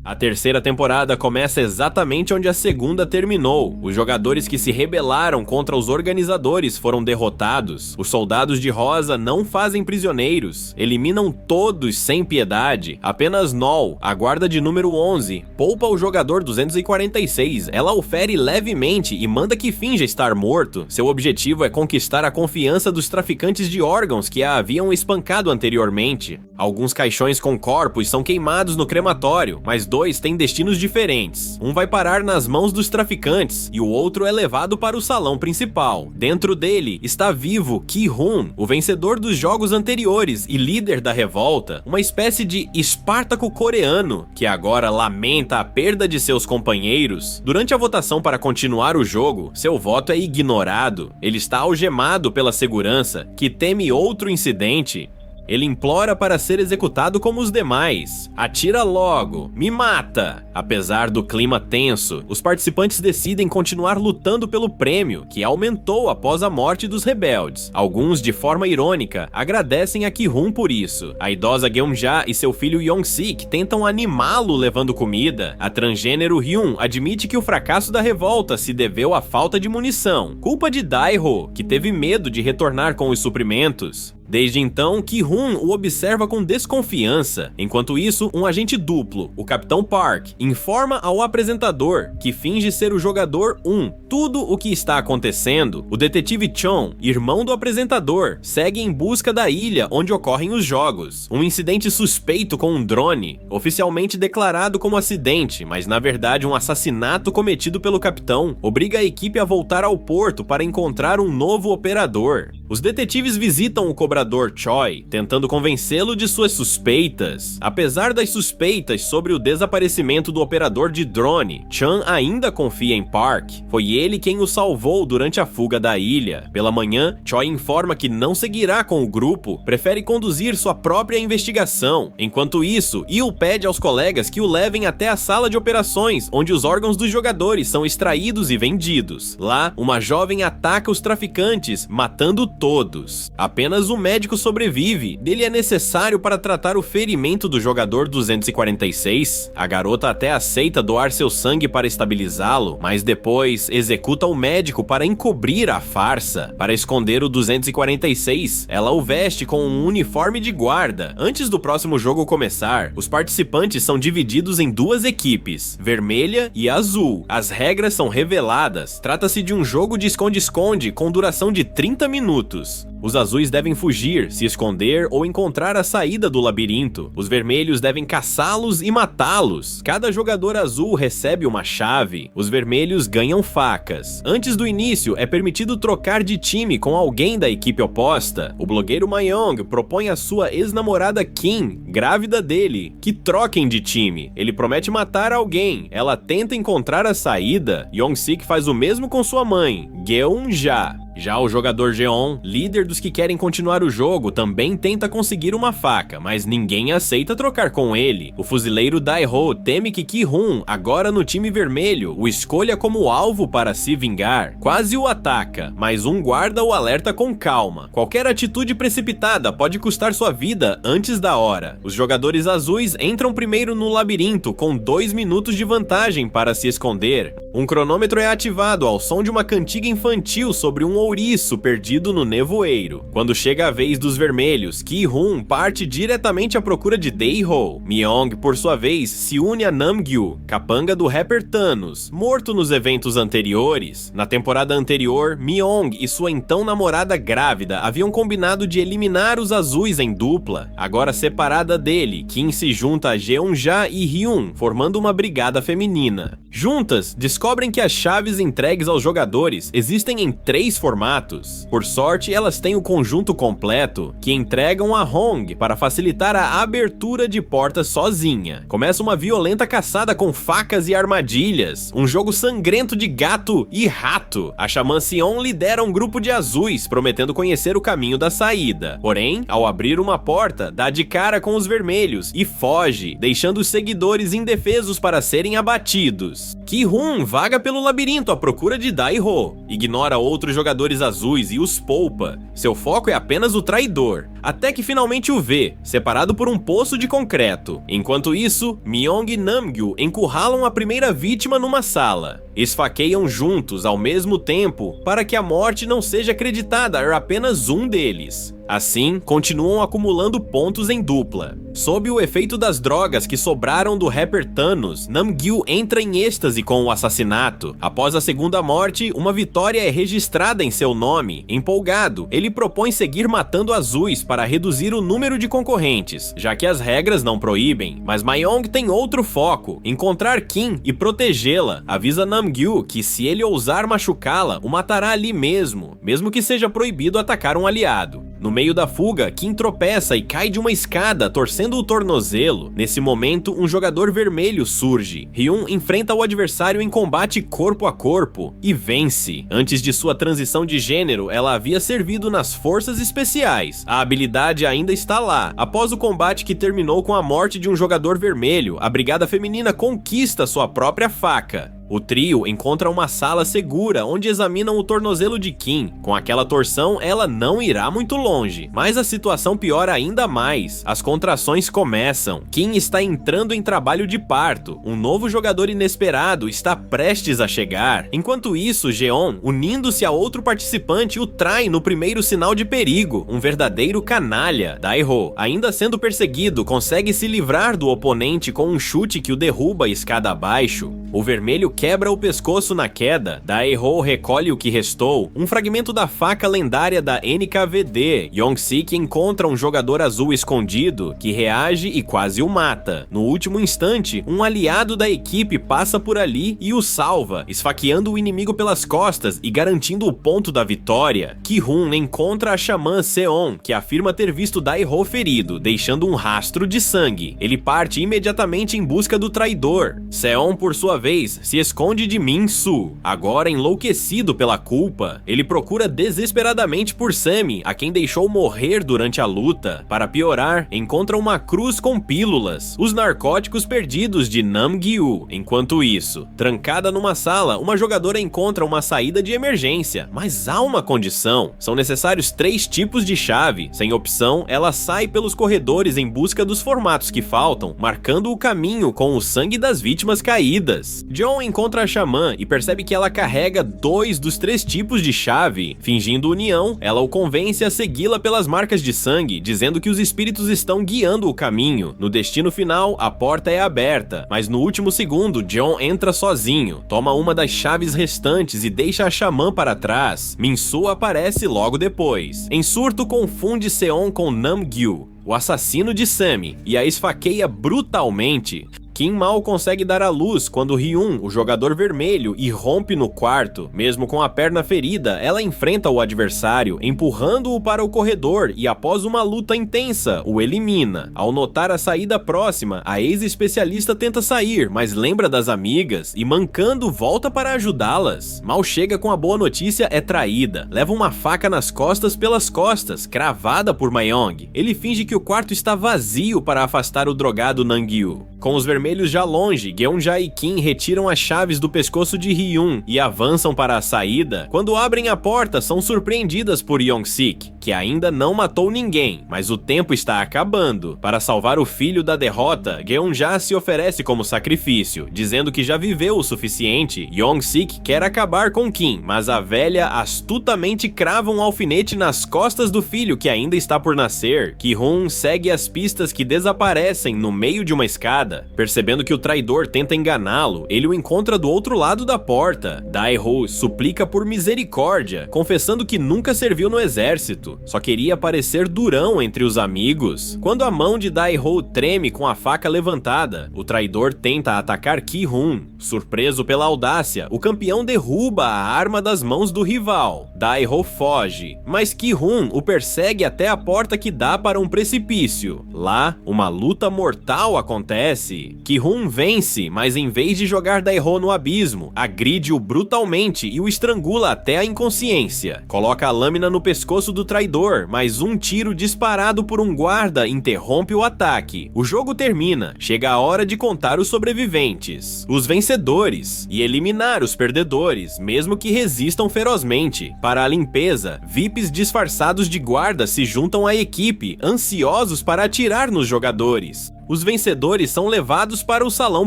A terceira temporada começa exatamente onde a segunda terminou. Os jogadores que se rebelaram contra os organizadores foram derrotados. Os soldados de rosa não fazem prisioneiros. Eliminam todos sem piedade. Apenas Null, a guarda de número 11, poupa o jogador 246. Ela o fere levemente e manda que finja estar morto. Seu objetivo é conquistar a confiança dos traficantes de órgãos que a haviam espancado anteriormente. Alguns caixões com corpos são queimados no crematório, mas dois têm destinos diferentes. Um vai parar nas mãos dos traficantes e o outro é levado para o salão principal. Dentro dele está vivo Ki-Hun, o vencedor dos jogos anteriores e líder da revolta, uma espécie de Espartaco coreano, que agora lamenta a perda de seus companheiros. Durante a votação para continuar o jogo, seu voto é ignorado. Ele está algemado pela segurança, que teme outro incidente. Ele implora para ser executado como os demais. Atira logo, me mata! Apesar do clima tenso, os participantes decidem continuar lutando pelo prêmio, que aumentou após a morte dos rebeldes. Alguns, de forma irônica, agradecem a Ki-Hun por isso. A idosa Geum-ja e seu filho Yong-sik tentam animá-lo levando comida. A transgênero Hyun admite que o fracasso da revolta se deveu à falta de munição, culpa de Dae-ho, que teve medo de retornar com os suprimentos. Desde então, Ki-Hun o observa com desconfiança. Enquanto isso, um agente duplo, o Capitão Park, informa ao apresentador, que finge ser o jogador 1, tudo o que está acontecendo. O detetive Chon, irmão do apresentador, segue em busca da ilha onde ocorrem os jogos. Um incidente suspeito com um drone, oficialmente declarado como acidente, mas na verdade um assassinato cometido pelo capitão, obriga a equipe a voltar ao porto para encontrar um novo operador. Os detetives visitam o cobrador Choi, tentando convencê-lo de suas suspeitas. Apesar das suspeitas sobre o desaparecimento do operador de drone, Chan ainda confia em Park. Foi ele quem o salvou durante a fuga da ilha. Pela manhã, Choi informa que não seguirá com o grupo, prefere conduzir sua própria investigação. Enquanto isso, Il pede aos colegas que o levem até a sala de operações, onde os órgãos dos jogadores são extraídos e vendidos. Lá, uma jovem ataca os traficantes, matando todos. Apenas o médico sobrevive. Ele é necessário para tratar o ferimento do jogador 246. A garota até aceita doar seu sangue para estabilizá-lo, mas depois executa o médico para encobrir a farsa. Para esconder o 246, ela o veste com um uniforme de guarda. Antes do próximo jogo começar, os participantes são divididos em duas equipes, vermelha e azul. As regras são reveladas. Trata-se de um jogo de esconde-esconde com duração de 30 minutos. Os azuis devem fugir, se esconder ou encontrar a saída do labirinto. Os vermelhos devem caçá-los e matá-los. Cada jogador azul recebe uma chave. Os vermelhos ganham facas. Antes do início, é permitido trocar de time com alguém da equipe oposta. O blogueiro Mayong propõe a sua ex-namorada Kim, grávida dele, que troquem de time. Ele promete matar alguém. Ela tenta encontrar a saída. Yong-sik faz o mesmo com sua mãe, Geum-ja. Já o jogador Jeon, líder dos que querem continuar o jogo, também tenta conseguir uma faca, mas ninguém aceita trocar com ele. O fuzileiro Dae-ho teme que Ki-Hun, agora no time vermelho, o escolha como alvo para se vingar. Quase o ataca, mas um guarda o alerta com calma. Qualquer atitude precipitada pode custar sua vida antes da hora. Os jogadores azuis entram primeiro no labirinto com 2 minutos de vantagem para se esconder. Um cronômetro é ativado ao som de uma cantiga infantil sobre um ouriço perdido no nevoeiro. Quando chega a vez dos vermelhos, Ki-Hun parte diretamente à procura de Dae-ho. Myong, por sua vez, se une a Namgyu, capanga do rapper Thanos, morto nos eventos anteriores. Na temporada anterior, Myong e sua então namorada grávida haviam combinado de eliminar os azuis em dupla. Agora separada dele, Kim se junta a Jeon-ja e Hyun, formando uma brigada feminina. Juntas, descobrem que as chaves entregues aos jogadores existem em 3 formatos. Por sorte, elas têm o conjunto completo, que entregam a Hong para facilitar a abertura de portas sozinha. Começa uma violenta caçada com facas e armadilhas, um jogo sangrento de gato e rato. A Xamã Sion lidera um grupo de azuis, prometendo conhecer o caminho da saída. Porém, ao abrir uma porta, dá de cara com os vermelhos e foge, deixando os seguidores indefesos para serem abatidos. Ki-Hun vaga pelo labirinto à procura de Dae-ho, ignora outros jogadores azuis e os poupa. Seu foco é apenas o traidor. até que finalmente o vê, separado por um poço de concreto. Enquanto isso, Myung e Namgyu encurralam a primeira vítima numa sala. Esfaqueiam juntos ao mesmo tempo para que a morte não seja acreditada a apenas um deles. Assim, continuam acumulando pontos em dupla. Sob o efeito das drogas que sobraram do rapper Thanos, Namgyu entra em êxtase com o assassinato. Após a segunda morte, uma vitória é registrada em seu nome. Empolgado, ele propõe seguir matando azuis para reduzir o número de concorrentes, já que as regras não proíbem. Mas Myung tem outro foco: encontrar Kim e protegê-la. Avisa Namgyu que se ele ousar machucá-la, o matará ali mesmo que seja proibido atacar um aliado. No meio da fuga, Kim tropeça e cai de uma escada, torcendo o tornozelo. Nesse momento, um jogador vermelho surge. Hyun enfrenta o adversário em combate corpo a corpo e vence. Antes de sua transição de gênero, ela havia servido nas forças especiais. A habilidade ainda está lá. Após o combate que terminou com a morte de um jogador vermelho, a brigada feminina conquista sua própria faca. O trio encontra uma sala segura onde examinam o tornozelo de Kim. Com aquela torção, ela não irá muito longe. Mas a situação piora ainda mais. As contrações começam. Kim está entrando em trabalho de parto. Um novo jogador inesperado está prestes a chegar. Enquanto isso, Jeon, unindo-se a outro participante, o trai no primeiro sinal de perigo. Um verdadeiro canalha. Dae-ho, ainda sendo perseguido, consegue se livrar do oponente com um chute que o derruba escada abaixo. O vermelho quebra o pescoço na queda. Dae-ho recolhe o que restou, um fragmento da faca lendária da NKVD. Young-sik encontra um jogador azul escondido, que reage e quase o mata. No último instante, um aliado da equipe passa por ali e o salva, esfaqueando o inimigo pelas costas e garantindo o ponto da vitória. Ki-hun encontra a xamã Seon, que afirma ter visto Dae-ho ferido, deixando um rastro de sangue. Ele parte imediatamente em busca do traidor. Seon, por sua vez, se esconde de Min-soo. Agora enlouquecido pela culpa, ele procura desesperadamente por Sammy, a quem deixou morrer durante a luta. Para piorar, encontra uma cruz com pílulas, os narcóticos perdidos de Namgyu. Enquanto isso, trancada numa sala, uma jogadora encontra uma saída de emergência, mas há uma condição: são necessários 3 tipos de chave. Sem opção, ela sai pelos corredores em busca dos formatos que faltam, marcando o caminho com o sangue das vítimas caídas. John encontra a xamã e percebe que ela carrega 2 dos 3 tipos de chave. Fingindo união, ela o convence a segui-la pelas marcas de sangue, dizendo que os espíritos estão guiando o caminho. No destino final, a porta é aberta, mas no último segundo, John entra sozinho, toma uma das chaves restantes e deixa a xamã para trás. Min-soo aparece logo depois. Em surto, confunde Seon com Namgyu, o assassino de Sammy, e a esfaqueia brutalmente. Kim mal consegue dar à luz quando Hyun, o jogador vermelho, irrompe no quarto. Mesmo com a perna ferida, ela enfrenta o adversário, empurrando-o para o corredor e, após uma luta intensa, o elimina. Ao notar a saída próxima, a ex-especialista tenta sair, mas lembra das amigas e, mancando, volta para ajudá-las. Mal chega com a boa notícia, é traída. Leva uma faca nas costas pelas costas, cravada por Myung. Ele finge que o quarto está vazio para afastar o drogado Namgyu. Com os vermelhos já longe, Geon-ja e Kim retiram as chaves do pescoço de Hyun e avançam para a saída. Quando abrem a porta, são surpreendidas por Young-sik, que ainda não matou ninguém, mas o tempo está acabando. Para salvar o filho da derrota, Geon-ja se oferece como sacrifício, dizendo que já viveu o suficiente. Young-sik quer acabar com Kim, mas a velha astutamente crava um alfinete nas costas do filho que ainda está por nascer. Ki-hun segue as pistas que desaparecem no meio de uma escada. Percebendo que o traidor tenta enganá-lo, ele o encontra do outro lado da porta. Dae-ho suplica por misericórdia, confessando que nunca serviu no exército, só queria parecer durão entre os amigos. Quando a mão de Dae-ho treme com a faca levantada, o traidor tenta atacar Ki-hun. Surpreso pela audácia, o campeão derruba a arma das mãos do rival. Dae-ho foge, mas Ki-hun o persegue até a porta que dá para um precipício. Lá, uma luta mortal acontece. Ki-hun vence, mas em vez de jogar Dae-ho no abismo, agride-o brutalmente e o estrangula até a inconsciência. Coloca a lâmina no pescoço do traidor traidor, mas um tiro disparado por um guarda interrompe o ataque. O jogo termina, chega a hora de contar os sobreviventes, os vencedores, e eliminar os perdedores, mesmo que resistam ferozmente. Para a limpeza, VIPs disfarçados de guarda se juntam à equipe, ansiosos para atirar nos jogadores. Os vencedores são levados para o salão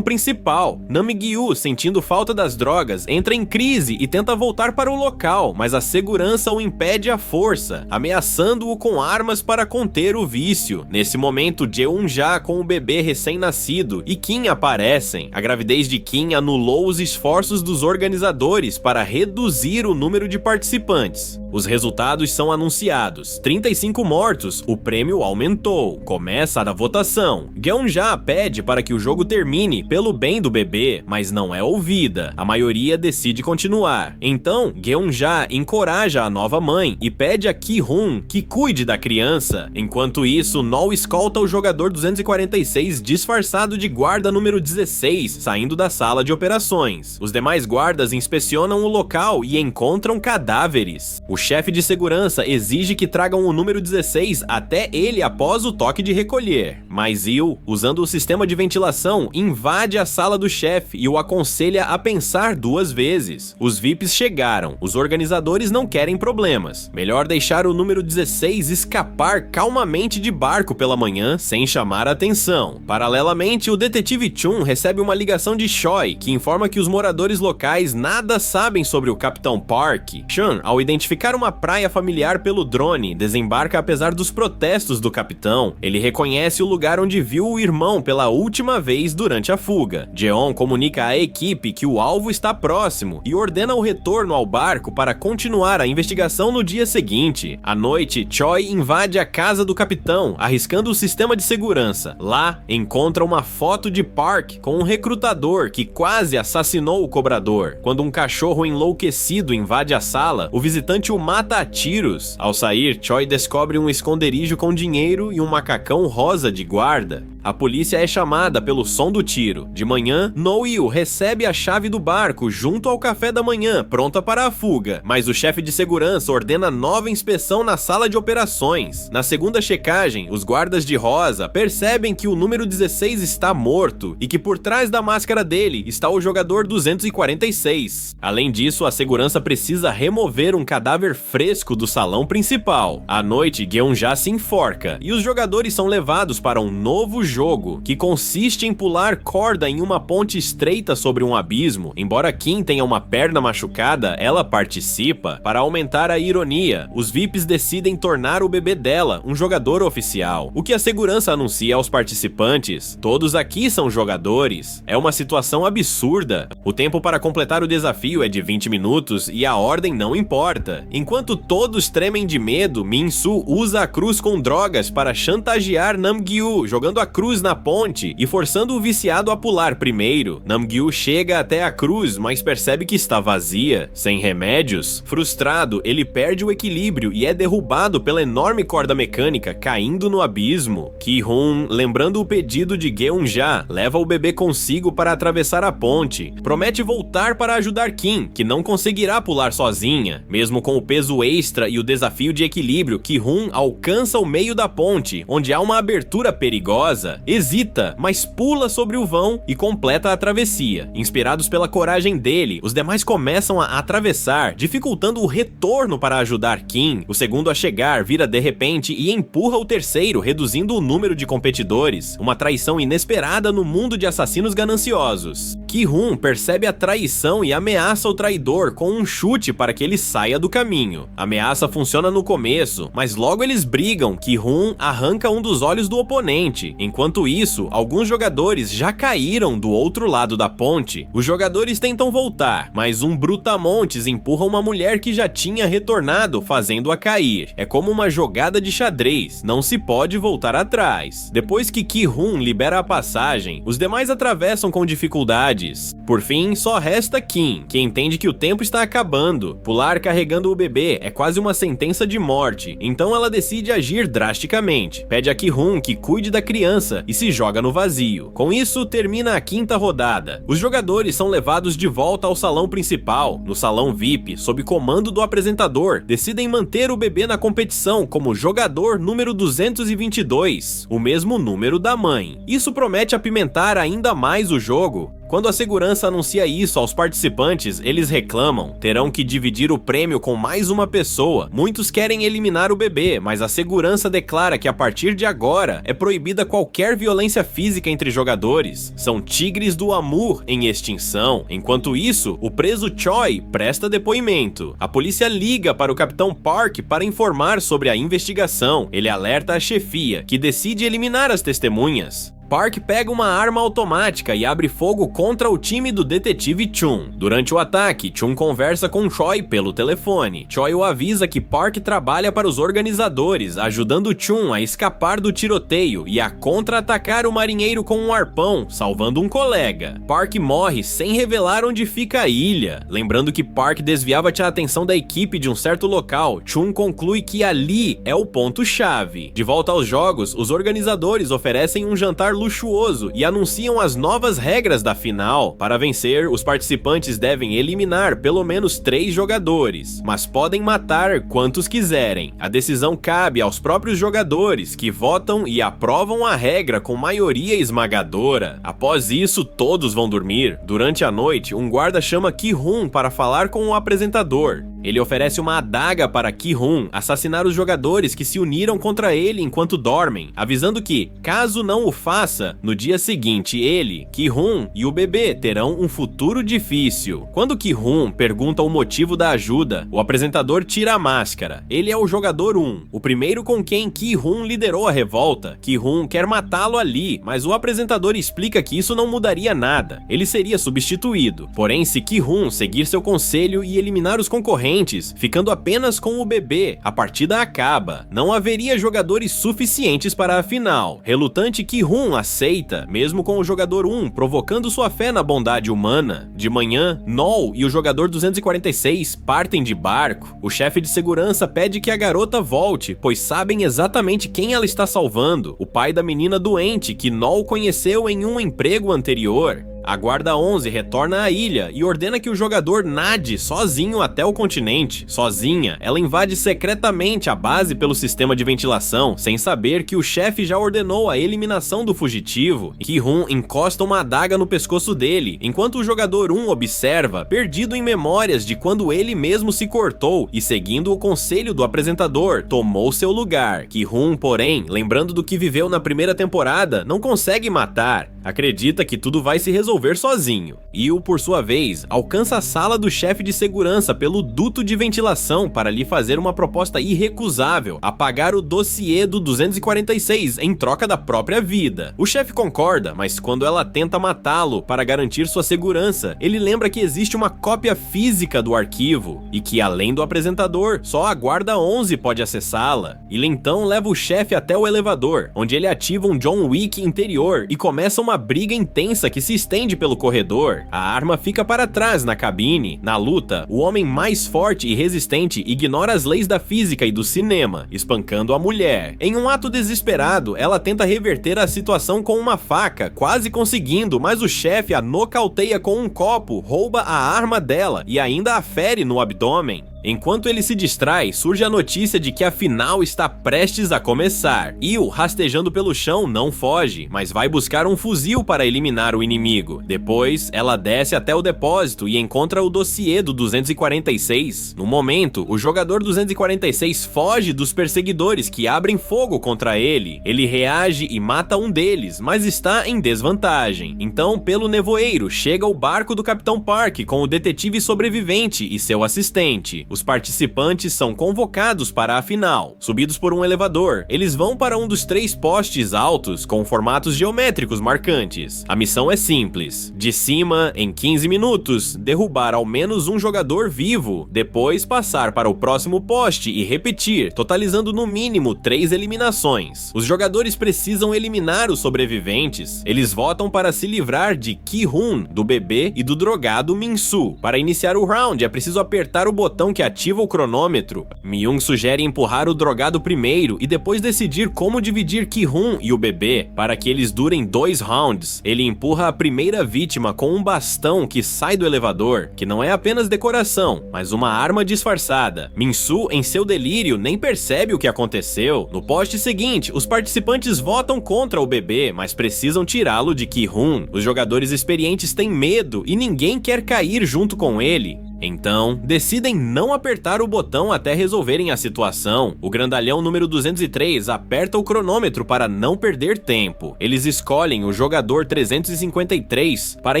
principal. Namgyu, sentindo falta das drogas, entra em crise e tenta voltar para o local, mas a segurança o impede à força, ameaçando-o com armas para conter o vício. Nesse momento, Jeon-ja com o bebê recém-nascido e Kim aparecem. A gravidez de Kim anulou os esforços dos organizadores para reduzir o número de participantes. Os resultados são anunciados. 35 mortos, o prêmio aumentou. Começa a votação. Jeon-ja pede para que o jogo termine pelo bem do bebê, mas não é ouvida. A maioria decide continuar. Então, Jeon-ja encoraja a nova mãe e pede a Ki-hun que cuide da criança. Enquanto isso, Nol escolta o jogador 246 disfarçado de guarda número 16, saindo da sala de operações. Os demais guardas inspecionam o local e encontram cadáveres. O chefe de segurança exige que tragam o número 16 até ele após o toque de recolher. Mas Il, usando o sistema de ventilação, invade a sala do chefe e o aconselha a pensar 2 vezes. Os VIPs chegaram, os organizadores não querem problemas. Melhor deixar o número 16 escapar calmamente de barco pela manhã, sem chamar atenção. Paralelamente, o detetive Chun recebe uma ligação de Choi, que informa que os moradores locais nada sabem sobre o Capitão Park. Chun, ao identificar uma praia familiar pelo drone, desembarca apesar dos protestos do capitão. Ele reconhece o lugar onde viu o irmão pela última vez durante a fuga. Jeon comunica à equipe que o alvo está próximo e ordena o retorno ao barco para continuar a investigação no dia seguinte. À noite, Choi invade a casa do capitão, arriscando o sistema de segurança. Lá, encontra uma foto de Park com um recrutador que quase assassinou o cobrador. Quando um cachorro enlouquecido invade a sala, o visitante o mata a tiros. Ao sair, Choi descobre um esconderijo com dinheiro e um macacão rosa de guarda. A polícia é chamada pelo som do tiro. De manhã, No-il recebe a chave do barco junto ao café da manhã, pronta para a fuga, mas o chefe de segurança ordena nova inspeção na sala de operações. Na segunda checagem, os guardas de rosa percebem que o número 16 está morto e que por trás da máscara dele está o jogador 246. Além disso, a segurança precisa remover um cadáver fresco do salão principal. À noite, Jeon-ja se enforca e os jogadores são levados para um novo jogo, que consiste em pular corda em uma ponte estreita sobre um abismo. Embora Kim tenha uma perna machucada, ela participa. Para aumentar a ironia, os VIPs decidem tornar o bebê dela um jogador oficial, o que a segurança anuncia aos participantes. Todos aqui são jogadores. É uma situação absurda. O tempo para completar o desafio é de 20 minutos e a ordem não importa. Enquanto todos tremem de medo, Min-soo usa a cruz com drogas para chantagear Namgyu, jogando a cruz na ponte e forçando o viciado a pular primeiro. Namgyu chega até a cruz, mas percebe que está vazia. Sem remédios, frustrado, ele perde o equilíbrio e é derrubado pela enorme corda mecânica, caindo no abismo. Ki-hun, lembrando o pedido de Jeon-ja, leva o bebê consigo para atravessar a ponte. Promete voltar para ajudar Kim, que não conseguirá pular sozinha. Mesmo com o peso extra e o desafio de equilíbrio, Ki-hun alcança o meio da ponte, onde há uma abertura perigosa. Hesita, mas pula sobre o vão e completa a travessia. Inspirados pela coragem dele, os demais começam a atravessar, dificultando o retorno para ajudar Kim. O segundo a chegar vira de repente e empurra o terceiro, reduzindo o número de competidores. Uma traição inesperada no mundo de assassinos gananciosos. Ki-hun percebe a traição e ameaça o traidor com um chute para que ele saia do caminho. A ameaça funciona no começo, mas logo eles brigam. Ki-hun arranca um dos olhos do oponente. Enquanto isso, alguns jogadores já caíram do outro lado da ponte. Os jogadores tentam voltar, mas um brutamontes empurra uma mulher que já tinha retornado, fazendo-a cair. É como uma jogada de xadrez, não se pode voltar atrás. Depois que Ki-hun libera a passagem, os demais atravessam com dificuldade cidades. Por fim, só resta Kim, que entende que o tempo está acabando. Pular carregando o bebê é quase uma sentença de morte, então ela decide agir drasticamente. Pede a Ki-hoon que cuide da criança e se joga no vazio. Com isso, termina a quinta rodada. Os jogadores são levados de volta ao salão principal. No salão VIP, sob comando do apresentador, decidem manter o bebê na competição como jogador número 222, o mesmo número da mãe. Isso promete apimentar ainda mais o jogo. Quando a segurança anuncia isso aos participantes, eles reclamam. Terão que dividir o prêmio com mais uma pessoa. Muitos querem eliminar o bebê, mas a segurança declara que a partir de agora é proibida qualquer violência física entre jogadores. São tigres do Amur em extinção. Enquanto isso, o preso Choi presta depoimento. A polícia liga para o Capitão Park para informar sobre a investigação. Ele alerta a chefia, que decide eliminar as testemunhas. Park pega uma arma automática e abre fogo contra o time do detetive Chun. Durante o ataque, Chun conversa com Choi pelo telefone. Choi o avisa que Park trabalha para os organizadores, ajudando Chun a escapar do tiroteio e a contra-atacar o marinheiro com um arpão, salvando um colega. Park morre sem revelar onde fica a ilha. Lembrando que Park desviava a atenção da equipe de um certo local, Chun conclui que ali é o ponto-chave. De volta aos jogos, os organizadores oferecem um jantar luxuoso e anunciam as novas regras da final. Para vencer, os participantes devem eliminar pelo menos 3 jogadores, mas podem matar quantos quiserem. A decisão cabe aos próprios jogadores, que votam e aprovam a regra com maioria esmagadora. Após isso, todos vão dormir. Durante a noite, um guarda chama Ki-hoon para falar com o apresentador. Ele oferece uma adaga para Ki-hoon assassinar os jogadores que se uniram contra ele enquanto dormem, avisando que, caso não o faça, no dia seguinte ele, Ki-hoon e o bebê terão um futuro difícil. Quando Ki-hoon pergunta o motivo da ajuda, o apresentador tira a máscara. Ele é o jogador 1, o primeiro com quem Ki-hoon liderou a revolta. Ki-hoon quer matá-lo ali, mas o apresentador explica que isso não mudaria nada. Ele seria substituído. Porém, se Ki-hoon seguir seu conselho e eliminar os concorrentes, ficando apenas com o bebê, a partida acaba. Não haveria jogadores suficientes para a final. Relutante, Ki-hoon aceita, mesmo com o jogador 1 provocando sua fé na bondade humana. De manhã, Nol e o jogador 246 partem de barco. O chefe de segurança pede que a garota volte, pois sabem exatamente quem ela está salvando, o pai da menina doente que Nol conheceu em um emprego anterior. A guarda 11 retorna à ilha e ordena que o jogador nade sozinho até o continente. Sozinha, ela invade secretamente a base pelo sistema de ventilação, sem saber que o chefe já ordenou a eliminação do fugitivo. Ki-hoon encosta uma adaga no pescoço dele, enquanto o jogador 1 observa, perdido em memórias de quando ele mesmo se cortou e, seguindo o conselho do apresentador, tomou seu lugar. Ki-hoon, porém, lembrando do que viveu na primeira temporada, não consegue matar. Acredita que tudo vai se resolver sozinho. Yu, por sua vez, alcança a sala do chefe de segurança pelo duto de ventilação para lhe fazer uma proposta irrecusável: apagar o dossiê do 246 em troca da própria vida. O chefe concorda, mas quando ela tenta matá-lo para garantir sua segurança, ele lembra que existe uma cópia física do arquivo e que, além do apresentador, só a guarda 11 pode acessá-la. Ele então leva o chefe até o elevador, onde ele ativa um John Wick interior e começa uma briga intensa que se estende pelo corredor. A arma fica para trás na cabine. Na luta, o homem mais forte e resistente ignora as leis da física e do cinema, espancando a mulher. Em um ato desesperado, ela tenta reverter a situação com uma faca, quase conseguindo, mas o chefe a nocauteia com um copo, rouba a arma dela e ainda a fere no abdômen. Enquanto ele se distrai, surge a notícia de que a final está prestes a começar. Yu, rastejando pelo chão, não foge, mas vai buscar um fuzil para eliminar o inimigo. Depois, ela desce até o depósito e encontra o dossiê do 246. No momento, o jogador 246 foge dos perseguidores que abrem fogo contra ele. Ele reage e mata um deles, mas está em desvantagem. Então, pelo nevoeiro, chega o barco do Capitão Park com o detetive sobrevivente e seu assistente. Os participantes são convocados para a final. Subidos por um elevador, eles vão para um dos 3 postes altos com formatos geométricos marcantes. A missão é simples. De cima, em 15 minutos, derrubar ao menos um jogador vivo, depois passar para o próximo poste e repetir, totalizando no mínimo 3 eliminações. Os jogadores precisam eliminar os sobreviventes. Eles votam para se livrar de Ki-hoon, do bebê e do drogado Min-soo. Para iniciar o round, é preciso apertar o botão que ativa o cronômetro. Mi-young sugere empurrar o drogado primeiro e depois decidir como dividir Ki-hoon e o bebê para que eles durem 2 rounds. Ele empurra a primeira vítima com um bastão que sai do elevador, que não é apenas decoração, mas uma arma disfarçada. Min-soo, em seu delírio, nem percebe o que aconteceu. No poste seguinte, os participantes votam contra o bebê, mas precisam tirá-lo de Ki-hoon. Os jogadores experientes têm medo e ninguém quer cair junto com ele. Então, decidem não apertar o botão até resolverem a situação. O grandalhão número 203 aperta o cronômetro para não perder tempo. Eles escolhem o jogador 353 para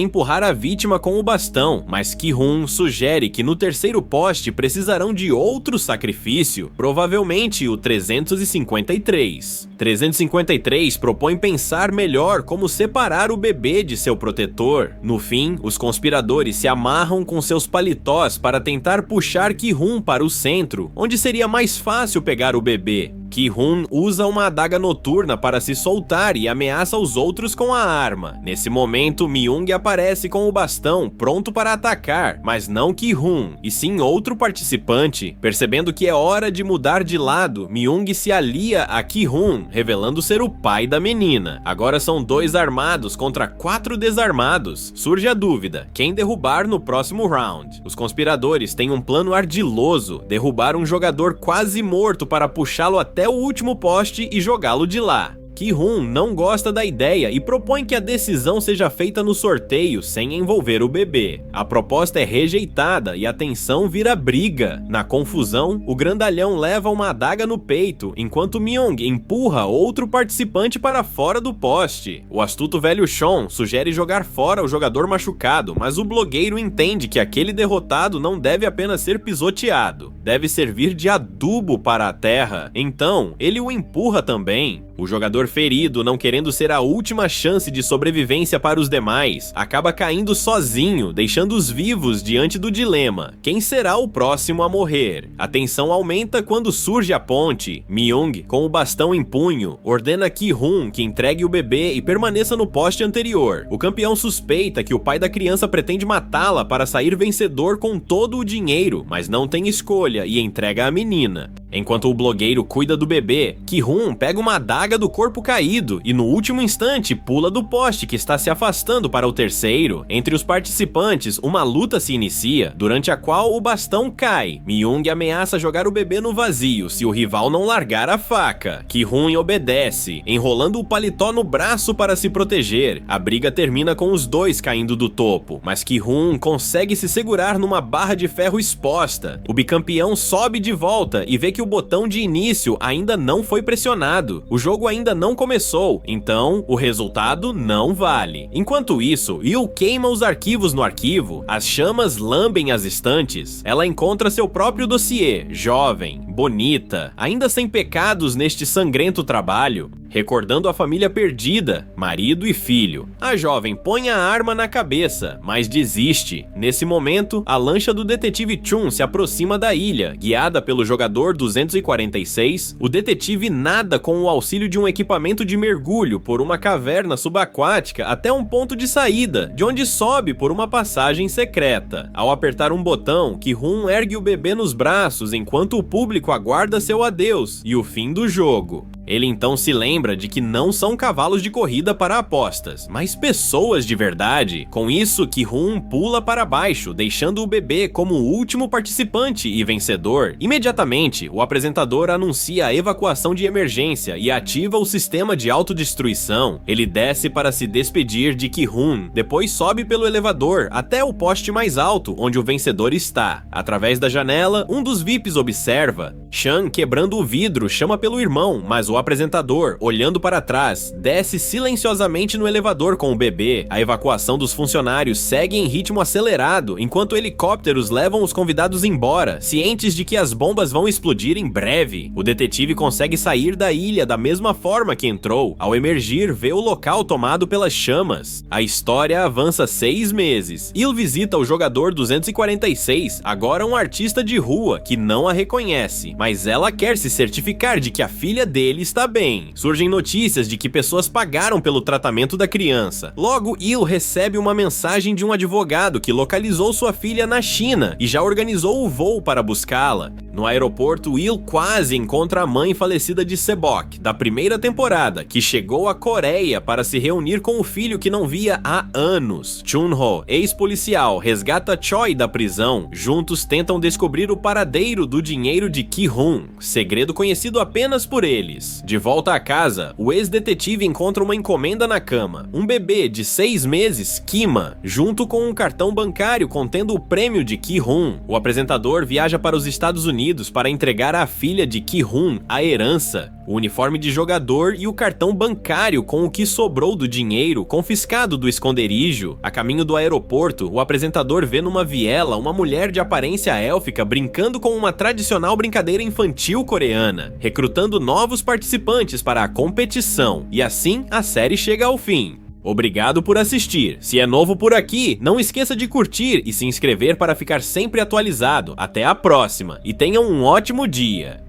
empurrar a vítima com o bastão, mas Ki-hoon sugere que no terceiro poste precisarão de outro sacrifício, provavelmente o 353. 353 propõe pensar melhor como separar o bebê de seu protetor. No fim, os conspiradores se amarram com seus paletós para tentar puxar Ki-hoon para o centro, onde seria mais fácil pegar o bebê. Ki-hoon usa uma adaga noturna para se soltar e ameaça os outros com a arma. Nesse momento, Mi-young aparece com o bastão, pronto para atacar, mas não Ki-hoon, e sim outro participante. Percebendo que é hora de mudar de lado, Mi-young se alia a Ki-hoon, revelando ser o pai da menina. Agora são 2 armados contra 4 desarmados. Surge a dúvida: quem derrubar no próximo round? Os conspiradores têm um plano ardiloso: derrubar um jogador quase morto para puxá-lo até o último poste e jogá-lo de lá. Ki-hoon não gosta da ideia e propõe que a decisão seja feita no sorteio sem envolver o bebê. A proposta é rejeitada e a tensão vira briga. Na confusão, o grandalhão leva uma adaga no peito, enquanto Mi-young empurra outro participante para fora do poste. O astuto velho Sean sugere jogar fora o jogador machucado, mas o blogueiro entende que aquele derrotado não deve apenas ser pisoteado, deve servir de adubo para a terra. Então, ele o empurra também. O jogador ferido, não querendo ser a última chance de sobrevivência para os demais, acaba caindo sozinho, deixando os vivos diante do dilema: quem será o próximo a morrer? A tensão aumenta quando surge a ponte. Mi-young, com o bastão em punho, ordena Ki-hoon que entregue o bebê e permaneça no poste anterior. O campeão suspeita que o pai da criança pretende matá-la para sair vencedor com todo o dinheiro, mas não tem escolha e entrega a menina. Enquanto o blogueiro cuida do bebê, Ki-hoon pega uma adaga do corpo caído e no último instante pula do poste que está se afastando para o terceiro. Entre os participantes, uma luta se inicia, durante a qual o bastão cai. Mi-young ameaça jogar o bebê no vazio se o rival não largar a faca. Ki-hoon obedece, enrolando o paletó no braço para se proteger. A briga termina com os dois caindo do topo, mas Ki-hoon consegue se segurar numa barra de ferro exposta. O bicampeão sobe de volta e vê que o botão de início ainda não foi pressionado. O jogo ainda não começou, então o resultado não vale. Enquanto isso, Yu queima os arquivos no arquivo, as chamas lambem as estantes. Ela encontra seu próprio dossiê, jovem, bonita, ainda sem pecados neste sangrento trabalho, recordando a família perdida, marido e filho. A jovem põe a arma na cabeça, mas desiste. Nesse momento, a lancha do detetive Chun se aproxima da ilha, guiada pelo jogador 246. O detetive nada com o auxílio de um equipamento de mergulho por uma caverna subaquática até um ponto de saída, de onde sobe por uma passagem secreta. Ao apertar um botão, Ki-hoon ergue o bebê nos braços enquanto o público aguarda seu adeus e o fim do jogo. Ele então se lembra de que não são cavalos de corrida para apostas, mas pessoas de verdade. Com isso, Ki-hoon pula para baixo, deixando o bebê como o último participante e vencedor. Imediatamente, o apresentador anuncia a evacuação de emergência e ativa o sistema de autodestruição. Ele desce para se despedir de Ki-hoon, depois sobe pelo elevador até o poste mais alto, onde o vencedor está. Através da janela, um dos VIPs observa. Chan, quebrando o vidro, chama pelo irmão, mas o o apresentador, olhando para trás, desce silenciosamente no elevador com o bebê. A evacuação dos funcionários segue em ritmo acelerado, enquanto helicópteros levam os convidados embora, cientes de que as bombas vão explodir em breve. O detetive consegue sair da ilha da mesma forma que entrou. Ao emergir, vê o local tomado pelas chamas. A história avança 6 meses. Il visita o jogador 246, agora um artista de rua, que não a reconhece, mas ela quer se certificar de que a filha dele está bem. Surgem notícias de que pessoas pagaram pelo tratamento da criança. Logo, Il recebe uma mensagem de um advogado que localizou sua filha na China e já organizou o voo para buscá-la. No aeroporto, Il quase encontra a mãe falecida de Sebok, da primeira temporada, que chegou à Coreia para se reunir com o filho que não via há anos. Chun-ho, ex-policial, resgata Choi da prisão. Juntos tentam descobrir o paradeiro do dinheiro de Ki-hun, segredo conhecido apenas por eles. De volta a casa, o ex-detetive encontra uma encomenda na cama. Um bebê de 6 meses, Kima, junto com um cartão bancário contendo o prêmio de Ki-hun. O apresentador viaja para os Estados Unidos para entregar à filha de Ki-hun a herança, o uniforme de jogador e o cartão bancário com o que sobrou do dinheiro confiscado do esconderijo. A caminho do aeroporto, o apresentador vê numa viela uma mulher de aparência élfica brincando com uma tradicional brincadeira infantil coreana, recrutando novos participantes para a competição, e assim a série chega ao fim. Obrigado por assistir. Se é novo por aqui, não esqueça de curtir e se inscrever para ficar sempre atualizado. Até a próxima e tenha um ótimo dia!